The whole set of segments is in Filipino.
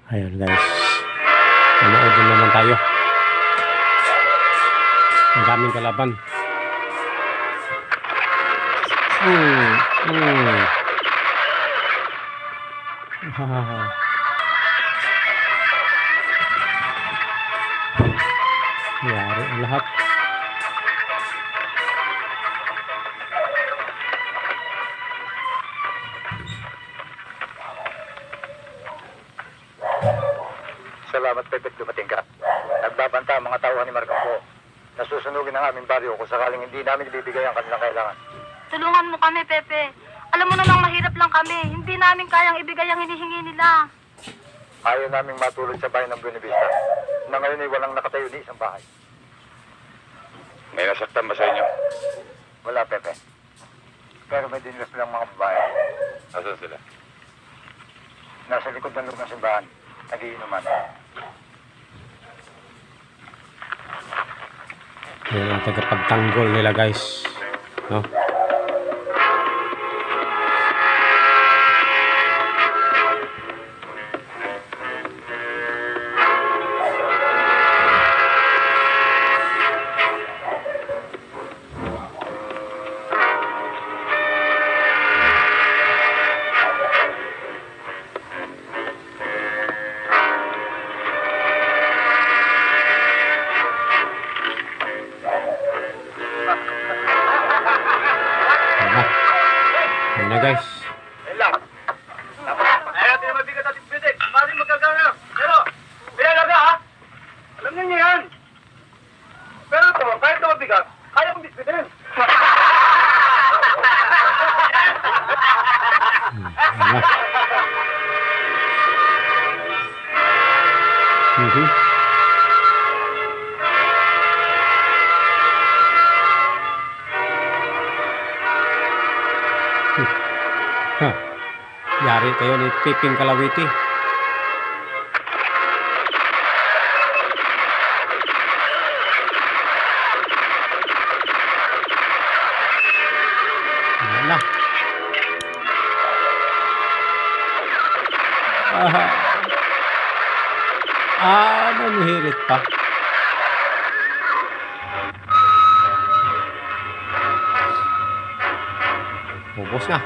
Ayun guys, nanood din naman tayo. Ang daming kalaban. Yari ang lahat. Salamat, Pepe, dumating ka. Nagbabanta ang mga tauhan ni Marcampo. Nasusunugin ang aming baryo kung sakaling hindi namin ibibigay ang kanilang kailangan. Tulungan mo kami, Pepe. Alam mo namang mahirap lang kami. Hindi namin kayang ibigay ang hinihingi nila. Ayaw naming matulog sa bayan ng Buena Vista na ngayon ay walang nakatayo ni isang bahay. May nasaktan ba sa inyo? Wala, Pepe. Pero may dinlas lang mga babae. Nasaan sila? Nasa likod ng loob ng simbahan. Nagiinuman. Yan ang tagapagtanggol nila guys, no? Ayan na guys. Ayun lang. Ayaw natin na mabigat ating pitik. Maraming magkagawa na. Pero, pinalaga ha? Alam niyo yan. Pero ito, kahit ito mabigat, kaya kong bisbitin. Ayan na. Ha. Yari kayo ni Piping Kalawiti. Wala. Manuhirit pa. Ubos na.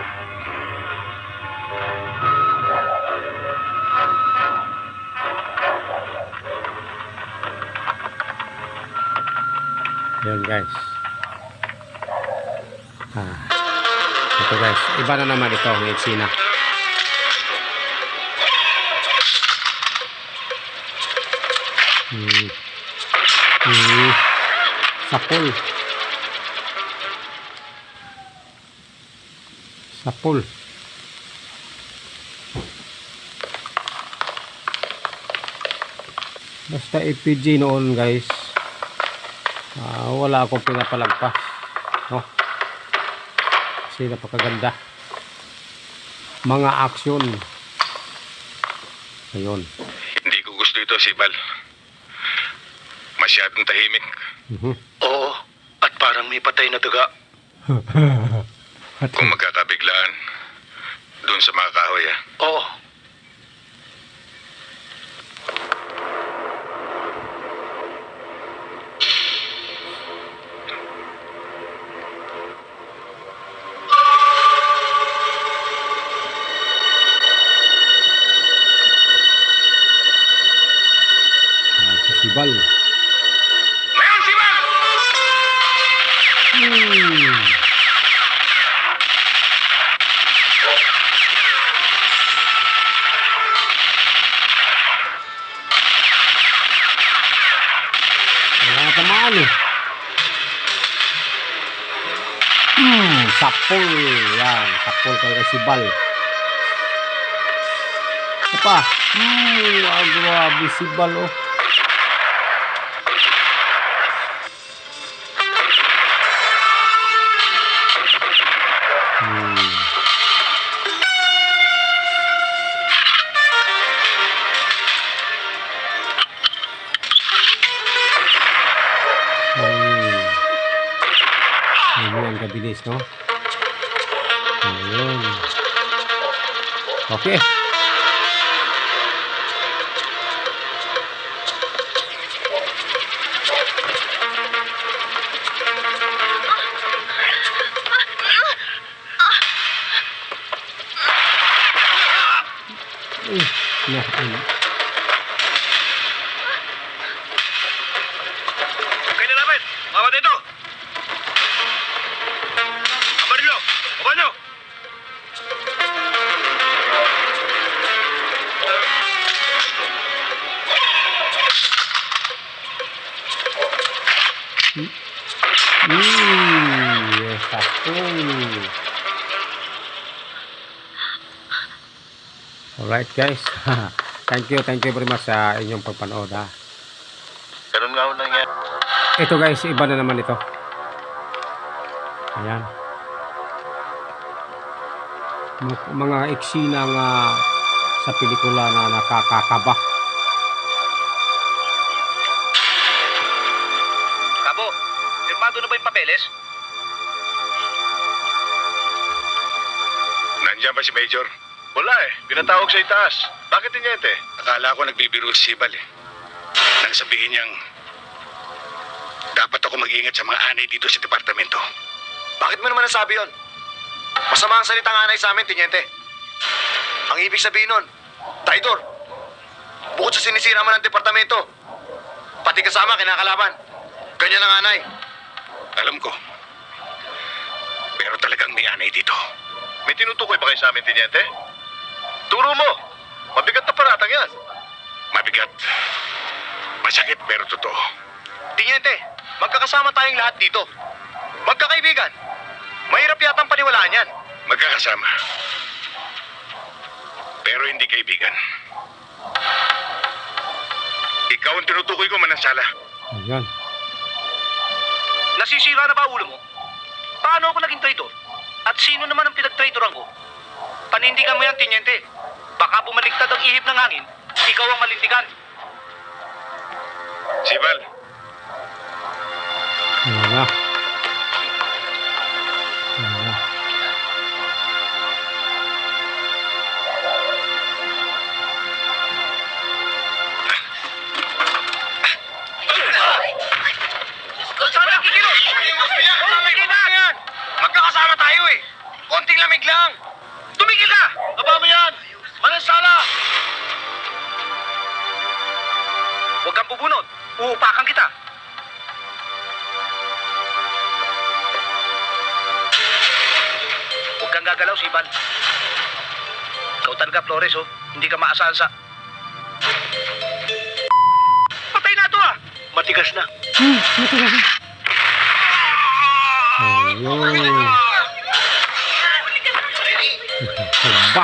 Yan guys. Ito guys, iba na naman ito ang eksena. Sapul. Sapul. Basta APG noon guys. Wala akong pinapalagpas, no? Kasi napakaganda mga aksyon. Ayun. Hindi ko gusto ito, Sibal. Masyadong tahimik. Oo, at parang may patay na daga. Kung magkakabiglaan, doon sa mga kahoy, ha? Oo. Sibal. Ngayon, Sibal! Wala na tamaan eh. Sapul. Yan, sapul kay Sibal. Apa? Grabe Sibal oh. Ganyan kabilis, no? Ayun. Okay. Na, ano. Okay na namin. Mama dito. Kabarilo. Kabarilo. Yes, ako. Alright guys. Thank you very much sa inyong pagpanood ha. Ganun nga ho nangyari. Ito guys, iba na naman ito. Ayan. Mga eksena nga sa pelikula na nakakakaba. Kabo, firmado na ba yung papeles? Nandiyan ba si Major? Wala eh. Pinatawag sa itaas. Bakit tinyente? Akala ko nagbibiro si Sibal eh. Nang sabihin niyang dapat ako mag-ingat sa mga anay dito sa departamento. Bakit mo naman nasabi yon? Masama ang salitang anay sa amin, tinyente. Ang ibig sabihin nun, traidor. Bukod sa sinisira mo ng departamento, pati kasama kinakalaban. Ganyan ang anay. Alam ko. Pero talagang may anay dito. May tinutukoy ba kayo sa amin, tinyente? Turo mo. Mabigat na paratang yan. Mabigat. Masakit pero totoo. Tinyente, magkakasama tayong lahat dito. Magkakaibigan. Mahirap yatang paniwalaan yan. Magkakasama. Pero hindi kaibigan. Ikaw ang tinutukoy ko, Manansala. Ayan. Nasisira na ba ulo mo? Paano ako naging traitor? At sino naman ang pinag-traitoran ko? Panindigan mo yan, tinyente. Baka bumaligtad ang ihip ng hangin, ikaw ang malintigan. Sibal, Ayan na. Ayan na. Sana kikilo! Tumigil na! Magkakasama tayo eh! Konting lamig lang! Tumigil ka! Aba mo yan! Manansala! Huwag kang bubunot! Uupakan kita! Huwag kang gagalaw, Sibal. Ikaw talaga, Flores, oh. Hindi ka maasalsa. Patay na ito, ah! Matigas na. Ayun. Ba?